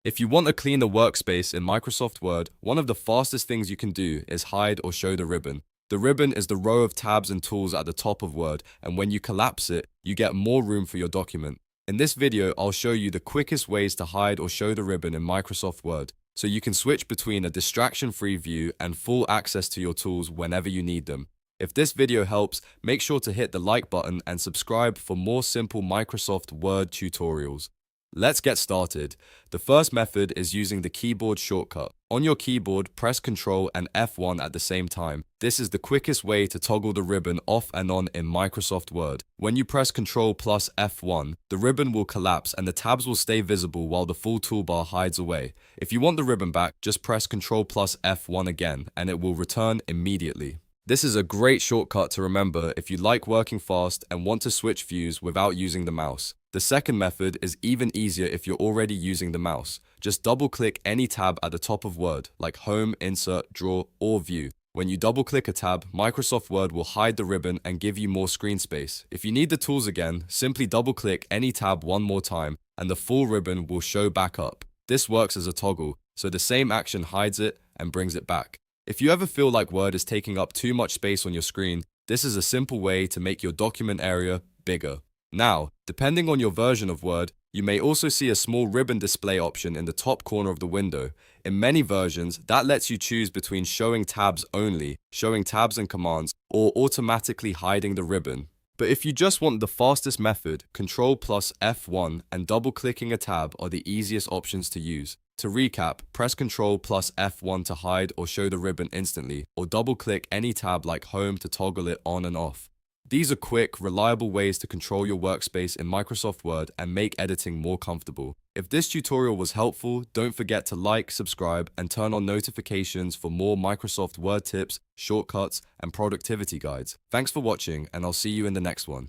If you want a cleaner workspace in Microsoft Word, one of the fastest things you can do is hide or show the ribbon. The ribbon is the row of tabs and tools at the top of Word, and when you collapse it, you get more room for your document. In this video, I'll show you the quickest ways to hide or show the ribbon in Microsoft Word, so you can switch between a distraction-free view and full access to your tools whenever you need them. If this video helps, make sure to hit the like button and subscribe for more simple Microsoft Word tutorials. Let's get started. The first method is using the keyboard shortcut. On your keyboard, press Ctrl and F1 at the same time. This is the quickest way to toggle the ribbon off and on in Microsoft Word. When you press Ctrl plus F1, the ribbon will collapse and the tabs will stay visible while the full toolbar hides away. If you want the ribbon back, just press Ctrl plus F1 again and it will return immediately. This is a great shortcut to remember if you like working fast and want to switch views without using the mouse. The second method is even easier if you're already using the mouse. Just double-click any tab at the top of Word, like Home, Insert, Draw, or View. When you double-click a tab, Microsoft Word will hide the ribbon and give you more screen space. If you need the tools again, simply double-click any tab one more time, and the full ribbon will show back up. This works as a toggle, so the same action hides it and brings it back. If you ever feel like Word is taking up too much space on your screen, this is a simple way to make your document area bigger. Now, depending on your version of Word, you may also see a small ribbon display option in the top corner of the window. In many versions, that lets you choose between showing tabs only, showing tabs and commands, or automatically hiding the ribbon. But if you just want the fastest method, Ctrl plus F1 and double-clicking a tab are the easiest options to use. To recap, press Ctrl plus F1 to hide or show the ribbon instantly, or double-click any tab like Home to toggle it on and off. These are quick, reliable ways to control your workspace in Microsoft Word and make editing more comfortable. If this tutorial was helpful, don't forget to like, subscribe, and turn on notifications for more Microsoft Word tips, shortcuts, and productivity guides. Thanks for watching, and I'll see you in the next one.